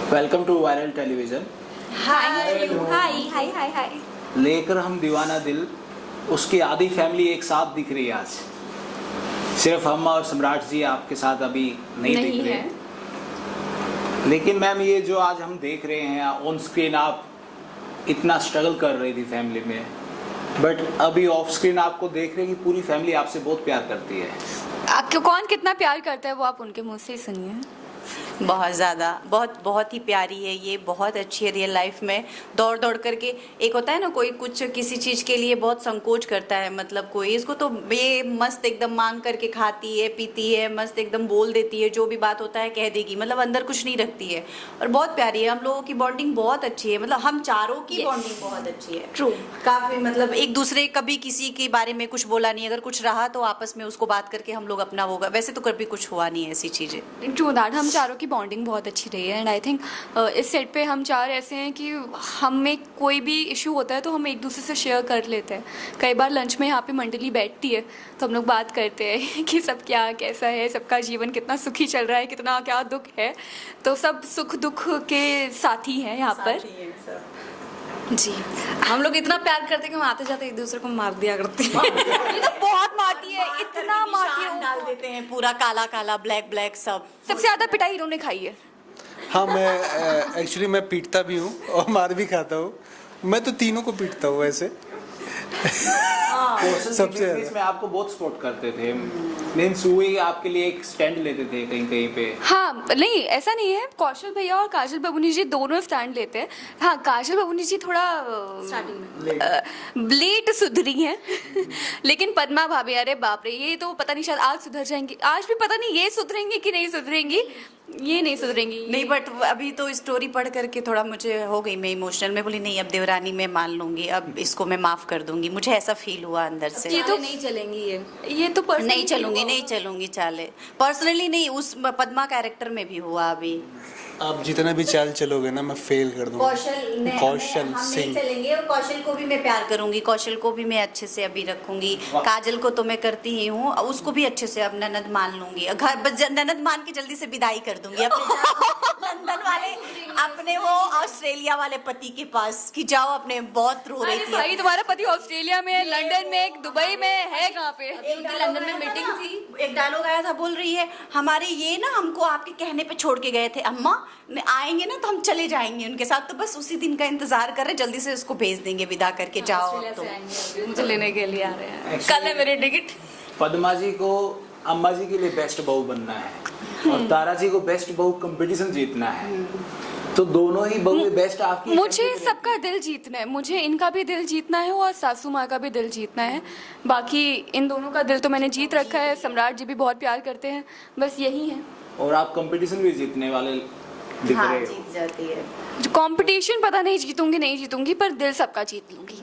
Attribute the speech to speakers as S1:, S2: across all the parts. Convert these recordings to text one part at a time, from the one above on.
S1: Welcome to viral television.
S2: Hi hi hi hi hi.
S1: लेकर हम दीवाना दिल, उसकी आधी फैमिली एक साथ दिख रही है आज। सिर्फ हम और सम्राट जी आपके साथ अभी नहीं दिख रहे हैं। लेकिन मैम, ये जो आज हम देख रहे हैं ऑन स्क्रीन, आप इतना स्ट्रगल कर रही थी फैमिली में, बट अभी ऑफ स्क्रीन आपको देख रहे हैं कि पूरी फैमिली आपसे बहुत प्यार करती है।
S2: आपको कौन कितना प्यार करता है वो आप उनके मुंह से ही सुनिए।
S3: बहुत ज़्यादा, बहुत ही प्यारी है ये, बहुत अच्छी है रियल लाइफ में। दौड़ दौड़ करके, एक होता है ना कोई कुछ किसी चीज़ के लिए बहुत संकोच करता है, मतलब कोई, इसको तो ये मस्त एकदम मांग करके खाती है, पीती है, मस्त एकदम बोल देती है, जो भी बात होता है कह देगी, मतलब अंदर कुछ नहीं रखती है और बहुत प्यारी है। हम लोगों की बॉन्डिंग बहुत अच्छी है, मतलब हम चारों की बॉन्डिंग बहुत अच्छी है।
S2: ट्रू,
S3: काफ़ी, मतलब एक दूसरे, कभी किसी के बारे में कुछ बोला नहीं, अगर कुछ रहा तो आपस में उसको बात करके हम लोग अपना होगा, वैसे तो कभी कुछ हुआ नहीं है ऐसी चीज़ें।
S2: ट्रू दैट, हम चारों की बॉन्डिंग बहुत अच्छी रही है। एंड आई थिंक इस सेट पे हम चार ऐसे हैं कि हमें कोई भी इशू होता है तो हम एक दूसरे से शेयर कर लेते हैं। कई बार लंच में यहाँ पे मंडली बैठती है तो हम लोग बात करते हैं कि सब क्या कैसा है, सबका जीवन कितना सुखी चल रहा है, कितना क्या दुख है। तो सब सुख दुख के साथी हैं यहाँ पर जी।
S4: हम लोग इतना प्यार करते हैं कि हम आते जाते एक दूसरे को मार दिया करते हैं।
S2: ये तो बहुत मारती है, इतना मारती है,
S3: डाल देते हैं पूरा काला काला, ब्लैक ब्लैक सब।
S2: सबसे ज्यादा पिटाई इन्होंने खाई है।
S5: हाँ, मैं एक्चुअली मैं पीटता भी हूँ और मार भी खाता हूँ। मैं तो तीनों को पीटता हूँ वैसे।
S1: सबसे में आपको बहुत सपोर्ट करते थे, मीन्स वही आपके लिए एक स्टैंड लेते थे कहीं कहीं पे।
S2: हाँ, नहीं ऐसा नहीं है, कौशल भैया और काजल बबूनी जी दोनों स्टैंड लेते हैं। हाँ, काजल बबूनी जी थोड़ा लेट सुधरी हैं लेकिन पद्मा भाभी, अरे बाप रे, ये तो पता नहीं शायद आज सुधर जाएंगी, आज भी पता नहीं ये सुधरेंगी कि नहीं सुधरेंगी, ये नहीं सुधरेंगी
S3: नहीं, बट अभी तो स्टोरी पढ़ करके थोड़ा मुझे हो गई, मैं इमोशनल, मैं बोली नहीं अब देवरानी मैं मान लूंगी, अब इसको मैं माफ कर दूंगी, मुझे ऐसा फील हुआ अंदर से।
S4: ये तो नहीं चलेंगी,
S2: ये तो
S3: नहीं चलूंगी चाले, पर्सनली नहीं, उस पद्मा कैरेक्टर में भी हुआ। अभी
S5: आप जितना भी चाल चलोगे ना, मैं फेल कर दूंगा। कौशल
S3: हम
S5: सिंह
S3: नहीं चलेंगे, और कौशल को भी मैं प्यार करूंगी, कौशल को भी मैं अच्छे से अभी रखूंगी, काजल को तो मैं करती ही हूँ, उसको भी अच्छे से अब ननद मान लूंगी, घर ननद मान के जल्दी से विदाई कर दूंगी अपने लंदन वाले, अपने वो ऑस्ट्रेलिया वाले पति के पास कि जाओ, अपने बहुत रो रही
S2: अरे
S3: थी।
S2: भाई, तुम्हारा पति ऑस्ट्रेलिया में, लंदन में, दुबई में है, कहाँ पे?
S4: उनकी लंदन में मीटिंग थी,
S3: एक डायलॉग आया था, बोल रही है हमारे ये ना हमको आपके कहने पे छोड़ के गए थे, अम्मा आएंगे ना तो हम चले जाएंगे उनके साथ, तो बस उसी दिन का इंतजार कर रहे, जल्दी से उसको भेज देंगे विदा करके, जाओ
S4: ऑस्ट्रेलिया
S3: तो।
S4: से आएंगे, मुझे लेने के लिए आ रहे हैं,
S1: Actually-
S4: कल है मेरी टिकट।
S1: पद्मा जी को अम्मा जी के लिए बेस्ट बहू बनना है और तारा जी को बेस्ट बहू कंपटीशन जीतना है, तो दोनों ही बहू बेस्ट आपकी।
S2: मुझे सबका दिल जीतना है, मुझे इनका भी दिल जीतना है और सासू माँ का भी दिल जीतना है। बाकी इन दोनों का दिल तो मैंने जीत रखा है, सम्राट जी भी बहुत प्यार करते हैं, बस यही है।
S1: और आप कंपटीशन भी जीतने वाले दिख
S3: हाँ,
S1: रहे हो।
S3: जीत जाती है।
S2: कंपटीशन पता नहीं जीतूंगी, पर दिल सबका जीत लूंगी।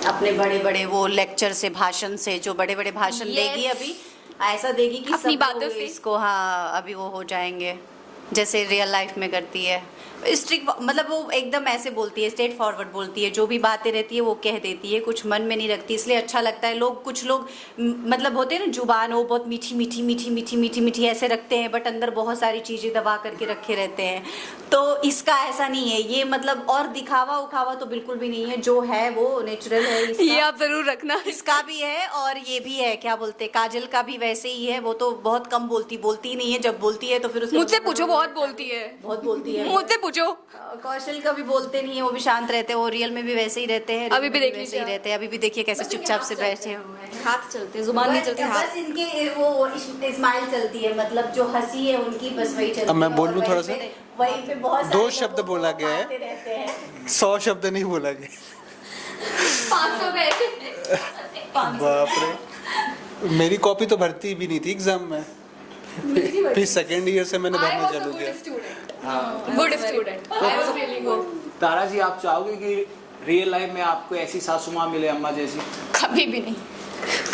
S3: अपने बड़े बड़े वो लेक्चर से, भाषण से, जो बड़े बड़े भाषण देगी अभी, ऐसा देगी कि
S2: अपनी
S3: सब
S2: बातों
S3: लोग
S2: से।
S3: इसको, हाँ अभी वो हो जाएंगे जैसे रियल लाइफ में करती है। स्ट्रिक्ट, मतलब वो एकदम ऐसे बोलती है, स्ट्रेट फॉरवर्ड बोलती है, जो भी बातें रहती है वो कह देती है, कुछ मन में नहीं रखती, इसलिए अच्छा लगता है। कुछ लोग मतलब होते हैं ना, जुबान वो बहुत मीठी मीठी मीठी मीठी मीठी मीठी ऐसे रखते हैं, बट अंदर बहुत सारी चीज़ें दबा करके रखे रहते हैं। तो इसका ऐसा नहीं है, ये मतलब और दिखावा उखावा तो बिल्कुल भी नहीं है, जो है वो नेचुरल है इसका।
S2: ये आप जरूर रखना।
S3: इसका भी है और ये भी है, क्या बोलते, काजल का भी वैसे ही है, वो तो बहुत कम बोलती ही नहीं है, जब बोलती है तो फिर उसके
S2: मुझसे पूछो, बहुत बोलती है, मुझसे पूछो।
S3: कौशल का भी बोलते नहीं है, वो भी शांत रहते हैं, वो रियल में भी वैसे ही रहते हैं,
S2: अभी भी देख
S3: वैसे ही रहते हैं, अभी भी देखिए कैसे चुपचाप से बैठे हुए हैं।
S4: हाथ चलते हैं, जुबान नहीं चलती, हाथ।
S3: बस इनके वो स्माइल चलती है, मतलब जो हंसी है उनकी, बस वही चलती है।
S5: अब मैं बोल लूं थोड़ा सा?
S3: वहीं पे बहुत
S5: 2 शब्द बोला गया है,
S3: रहते हैं।
S5: 100 शब्द नहीं बोला गया।
S2: 500
S5: बाप रे, मेरी कॉपी तो भरती भी नहीं थी एग्जाम में, फिर सेकेंड ईयर से मैंने भरना चालू किया।
S2: Good student, I was really good.
S1: Tara ji, आप चाहोगे कि रियल लाइफ में आपको ऐसी सासू माँ मिले अम्मा जैसी?
S2: कभी भी नहीं,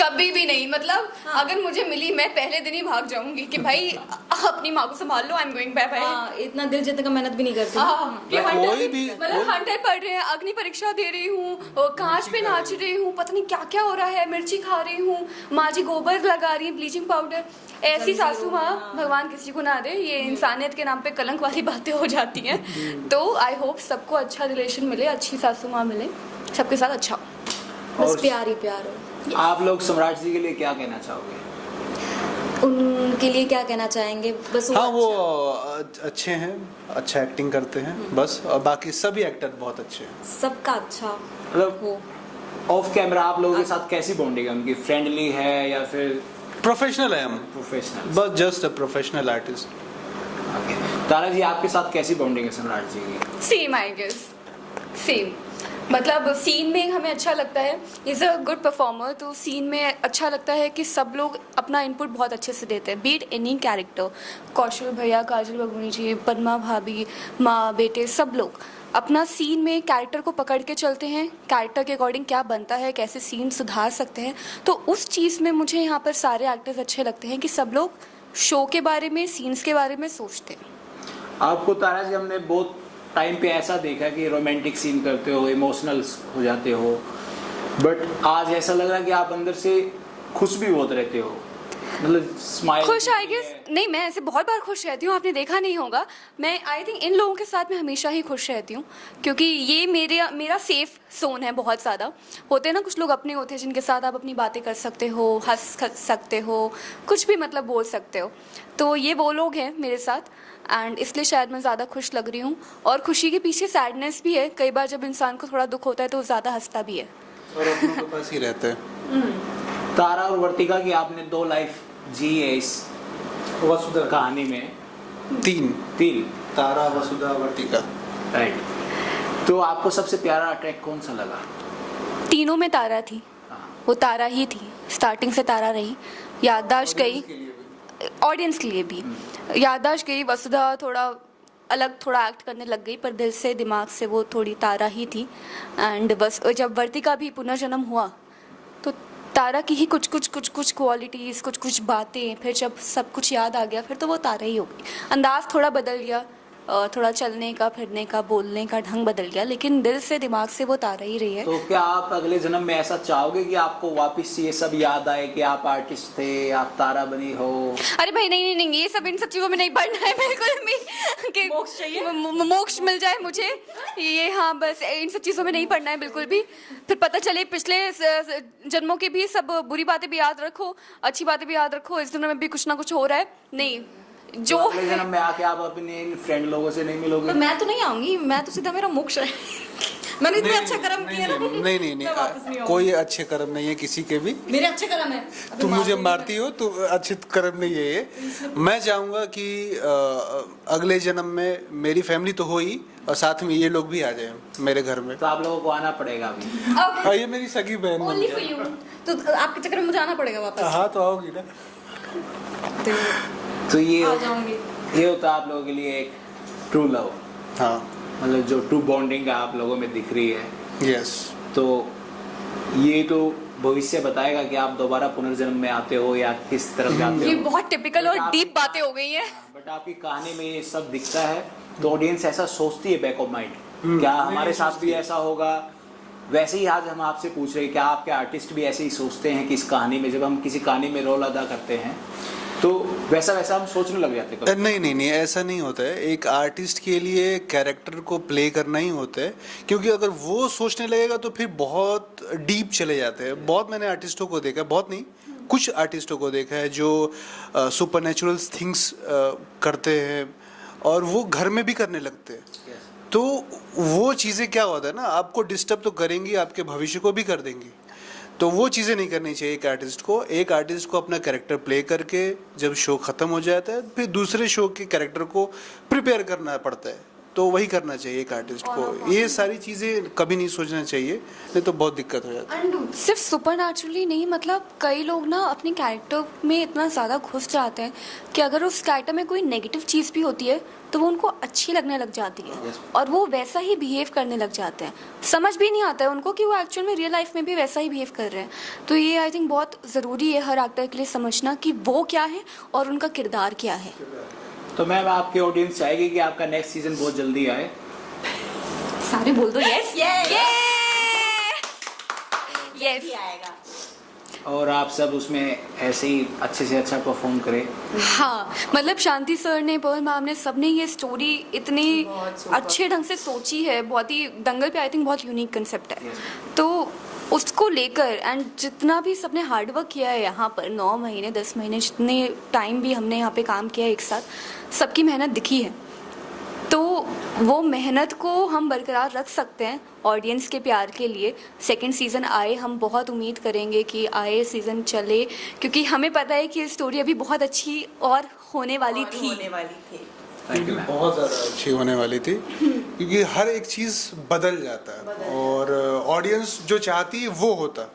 S2: कभी भी नहीं, मतलब अगर मुझे मिली मैं पहले दिन ही भाग जाऊंगी कि भाई अपनी माँ को संभाल लो, I am going, bye bye.
S4: हाँ, इतना दिल जीतने का मेहनत भी नहीं करती।
S5: कोई भी
S2: मतलब हंटर पढ़ रहे हैं, अग्नि परीक्षा दे रही हूँ, कांच पे नाच रही हूँ, पता नहीं क्या क्या हो रहा है, मिर्ची खा रही हूँ, माँ जी गोबर लगा रही है, ब्लीचिंग पाउडर। ऐसी सासू माँ भगवान किसी को ना दे, ये इंसानियत के नाम पे कलंक वाली बातें हो जाती हैं। तो आई होप सबको अच्छा रिलेशन मिले, अच्छी सासू माँ मिले, सबके साथ अच्छा हो,
S4: बस
S1: और
S4: प्यार ही प्यार हो।
S1: आप लोग सम्राट जी के लिए क्या कहना चाहोगे?
S4: उनके लिए क्या कहना चाहेंगे, बस
S5: हाँ वो अच्छे हैं, अच्छा एक्टिंग करते हैं बस, और बाकी सभी एक्टर बहुत अच्छे हैं।
S4: सबका अच्छा
S1: मतलब
S4: हो।
S1: ऑफ कैमरा आप लोगों के साथ कैसी बॉन्डिंग है उनकी? फ्रेंडली है या फिर
S5: प्रोफेशनल है हम,
S1: प्रोफेशनल?
S5: बस just a professional artist.
S1: Tara ji आपके साथ कैसी बॉन्डिंग है सम्राट जी की?
S2: Same I guess, same. मतलब सीन में हमें अच्छा लगता है, इज़ अ गुड परफॉर्मर, तो सीन में अच्छा लगता है कि सब लोग अपना इनपुट बहुत अच्छे से देते हैं, बीट एनी कैरेक्टर। कौशल भैया, काजल बबूनी जी, पद्मा भाभी, माँ बेटे, सब लोग अपना सीन में कैरेक्टर को पकड़ के चलते हैं, कैरेक्टर के अकॉर्डिंग क्या बनता है, कैसे सीन सुधार सकते हैं। तो उस चीज़ में मुझे यहाँ पर सारे एक्टर्स अच्छे लगते हैं कि सब लोग शो के बारे में, सीन्स के बारे में सोचते हैं।
S1: आपको तारा जी हमने बहुत टाइम पे ऐसा देखा कि रोमांटिक सीन करते हो, इमोशनल हो जाते हो, बट आज ऐसा लग रहा है कि आप अंदर से खुश भी बहुत रहते हो, मतलब स्माइल।
S2: खुश आई गेस नहीं, मैं ऐसे बहुत बार खुश रहती हूँ, आपने देखा नहीं होगा। मैं आई थिंक इन लोगों के साथ मैं हमेशा ही खुश रहती हूँ, क्योंकि ये मेरा सेफ जोन है। बहुत ज़्यादा होते हैं ना कुछ लोग अपने होते हैं जिनके साथ आप अपनी बातें कर सकते हो, हंस सकते हो, कुछ भी मतलब बोल सकते हो। तो ये वो लोग हैं मेरे साथ, एंड इसलिए शायद मैं ज़्यादा खुश लग रही हूँ। और खुशी के पीछे सैडनेस भी है, कई बार जब इंसान को थोड़ा दुख होता है तो वो ज़्यादा हंसता भी है।
S5: और अपनों के पास ही रहते हैं।
S1: तारा और वर्तिका की आपने 2 लाइफ जी है इस
S5: वसुधा
S1: कहानी में, तीन
S5: तारा, वसुधा, वर्तिका,
S1: राइट। तो आपको सबसे प्यारा ट्रैक कौन सा लगा?
S2: तीनों में तारा थी, वो तारा ही थी, स्टार्टिंग से तारा रही। याददाश्त गई, ऑडियंस के लिए भी याददाश्त गई। वसुधा थोड़ा अलग, थोड़ा एक्ट करने लग गई, पर दिल से दिमाग से वो थोड़ी तारा ही थी। एंड बस जब वर्तिका भी पुनर्जन्म हुआ तो तारा की ही कुछ क्वालिटीज़, कुछ बातें, फिर जब सब कुछ याद आ गया फिर तो वो तारा ही हो गई। अंदाज थोड़ा बदल गया, थोड़ा चलने का, फिरने का, बोलने का ढंग बदल गया, लेकिन दिल से दिमाग से वो तारा ही रही है।
S1: तो क्या आप अगले जन्म में ऐसा चाहोगे कि आपको वापस ये सब याद आए कि आप आर्टिस्ट थे, आप तारा बनी हो?
S2: अरे भाई नहीं, ये सब इन सब चीज़ों में नहीं पढ़ना है बिल्कुल भी, कि
S4: मोक्ष चाहिए?
S2: मोक्ष मिल जाए मुझे ये, हाँ बस इन सब चीज़ों में नहीं पढ़ना है बिल्कुल भी। फिर पता चले पिछले जन्मों के भी सब बुरी बातें भी याद रखो, अच्छी बातें भी याद रखो, इस जन्म में भी कुछ ना कुछ हो रहा है। नहीं, जो
S1: तो अगले जन्म में आके आप अपने फ्रेंड लोगों से नहीं मिलोगे?
S4: पर मैं तो नहीं आऊंगी, मैं तो सीधा मेरा मोक्ष है। मैंने इतने अच्छे कर्म किए ना।
S5: नहीं, कोई अच्छे कर्म नहीं है किसी के भी।
S4: मेरे अच्छे कर्म है।
S5: तुम मुझे मारती हो तो अच्छे कर्म नहीं है ये। मैं चाहूंगा कि अगले जन्म में मेरी फैमिली तो हो ही, और साथ में ये लोग भी आ जाए मेरे घर में।
S1: तो आप लोगों को आना पड़ेगा अभी।
S5: हाँ, ये मेरी सगी बहन
S2: Only
S5: है।
S2: for you।
S4: तो आपके चक्कर में मुझे आना पड़ेगा वापस।
S5: हाँ तो आओगी ना।
S1: तो ये
S4: आ जाऊंगी।
S1: ये होता है आप लोगों के लिए एक ट्रू लव,
S5: हाँ,
S1: मतलब जो ट्रू बॉन्डिंग आप लोगों में दिख रही है।
S5: यस।
S1: तो ये तो भविष्य बताएगा कि आप दोबारा पुनर्जन्म में आते हो या किस तरफ जाते
S2: ये
S1: हो।
S2: बहुत टिपिकल और डीप बातें हो गई हैं।
S1: बट आपकी कहानी में ये सब दिखता है, तो ऑडियंस ऐसा सोचती है बैक ऑफ माइंड, क्या हमारे साथ भी ऐसा होगा? वैसे ही आज हम आपसे पूछ रहे हैं, क्या आपके आर्टिस्ट भी ऐसे ही सोचते हैं कि इस कहानी में, जब हम किसी कहानी में रोल अदा करते हैं तो वैसा हम सोचने लग जाते हैं?
S5: नहीं, ऐसा नहीं होता है। एक आर्टिस्ट के लिए कैरेक्टर को प्ले करना ही होता है, क्योंकि अगर वो सोचने लगेगा तो फिर बहुत डीप चले जाते हैं। बहुत मैंने आर्टिस्टों को देखा है, बहुत नहीं, कुछ आर्टिस्टों को देखा है जो सुपरनैचुरल थिंग्स करते हैं और वो घर में भी करने लगते हैं। तो वो चीज़ें क्या होता है ना, आपको डिस्टर्ब तो करेंगी, आपके भविष्य को भी कर देंगी। तो वो चीज़ें नहीं करनी चाहिए एक आर्टिस्ट को। एक आर्टिस्ट को अपना कैरेक्टर प्ले करके जब शो ख़त्म हो जाता है फिर दूसरे शो के कैरेक्टर को प्रिपेयर करना पड़ता है। तो वही करना चाहिए एक आर्टिस्ट को। ये सारी चीज़ें कभी नहीं सोचना चाहिए, नहीं तो बहुत दिक्कत हो जाती है।
S2: एंड सिर्फ सुपर नेचुरली नहीं, मतलब कई लोग ना अपने कैरेक्टर में इतना ज़्यादा घुस जाते हैं कि अगर उस कैरेक्टर में कोई नेगेटिव चीज़ भी होती है तो वो उनको अच्छी लगने लग जाती है और वो वैसा ही बिहेव करने लग जाते हैं। समझ भी नहीं आता है उनको कि वो एक्चुअल में रियल लाइफ में भी वैसा ही बिहेव कर रहे हैं। तो ये आई थिंक बहुत ज़रूरी है हर एक्टर के लिए समझना कि वो क्या है और उनका किरदार क्या है।
S1: तो मैम आपकी ऑडियंस चाहेगी कि आपका नेक्स्ट सीजन बहुत जल्दी आए।
S2: सारे बोल दो यस यस
S3: आएगा।
S1: और आप सब उसमें ऐसे ही अच्छे से अच्छा परफॉर्म करें।
S2: हाँ, मतलब शांति सर ने, पर्ल मैम ने, सबने ये स्टोरी इतनी अच्छे ढंग से सोची है। बहुत ही दंगल पे आई थिंक बहुत यूनिक कंसेप्ट है। तो उसको लेकर एंड जितना भी सबने हार्डवर्क किया है यहाँ पर 9 महीने 10 महीने जितने टाइम भी हमने यहाँ पे काम किया है एक साथ, सबकी मेहनत दिखी है। तो वो मेहनत को हम बरकरार रख सकते हैं ऑडियंस के प्यार के लिए। सेकंड सीज़न आए, हम बहुत उम्मीद करेंगे कि आए सीज़न चले, क्योंकि हमें पता है कि स्टोरी अभी बहुत अच्छी और होने वाली थी।
S5: क्योंकि बहुत ज़्यादा अच्छी होने वाली थी, क्योंकि हर एक चीज़ बदल जाता है और ऑडियंस जो चाहती है वो होता।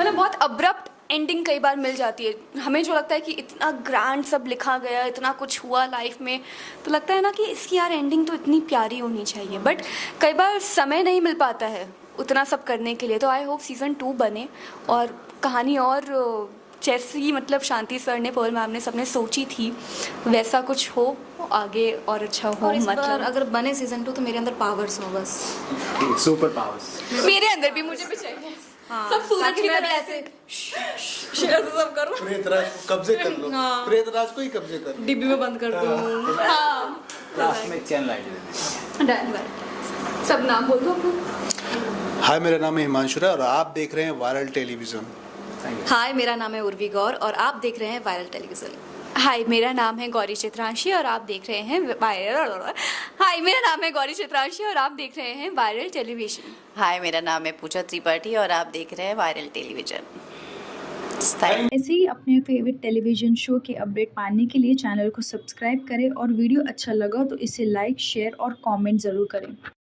S2: मतलब बहुत अब्रप्ट एंडिंग कई बार मिल जाती है। हमें जो लगता है कि इतना ग्रैंड सब लिखा गया, इतना कुछ हुआ लाइफ में, तो लगता है ना कि इसकी यार एंडिंग तो इतनी प्यारी होनी चाहिए, बट कई बार समय नहीं मिल पाता है उतना सब करने के लिए। तो आई होप सीज़न 2 बने और कहानी और जैसी मतलब शांति सर ने, पर्ल मैम ने, सबने सोची थी वैसा कुछ हो आगे और अच्छा हो।
S4: और इस बार
S2: मतलब
S4: अगर बने सीजन 2 तो मेरे अंदर पावर्स हो बस।
S1: सुपर पावर्स
S2: मेरे अंदर भी मुझे भी चाहिए।
S4: हाँ,
S2: सब सूरज की
S4: मैं
S2: तरह
S4: ऐसे शेयर सब करूं,
S5: प्रेतराज कब्जे कर लो,
S4: हाँ।
S5: प्रेतराज को ही कब्जे कर लो।
S4: डिब्बी में बंद कर दूं।
S2: हाँ,
S1: लास्ट में चैनल आइडिया
S2: डन। सब नाम बोल दो अपना।
S5: हाय, मेरा नाम है हिमांशु राय और आप देख रहे हैं वायरल टेलीविजन।
S4: हाय, मेरा नाम है उर्वी गौर और आप देख रहे हैं वायरल टेलीविजन।
S2: हाय, मेरा नाम है गौरी चित्रांशी और आप देख रहे हैं वायरल। हाय, मेरा नाम है गौरी चित्रांशी और आप देख रहे हैं वायरल टेलीविजन।
S3: हाय, मेरा नाम है पूजा त्रिपाठी और आप देख रहे हैं वायरल टेलीविजन।
S6: ऐसे ही अपने फेवरेट टेलीविज़न शो के अपडेट पाने के लिए चैनल को सब्सक्राइब करें और वीडियो अच्छा लगा तो इसे लाइक, शेयर और कमेंट ज़रूर करें।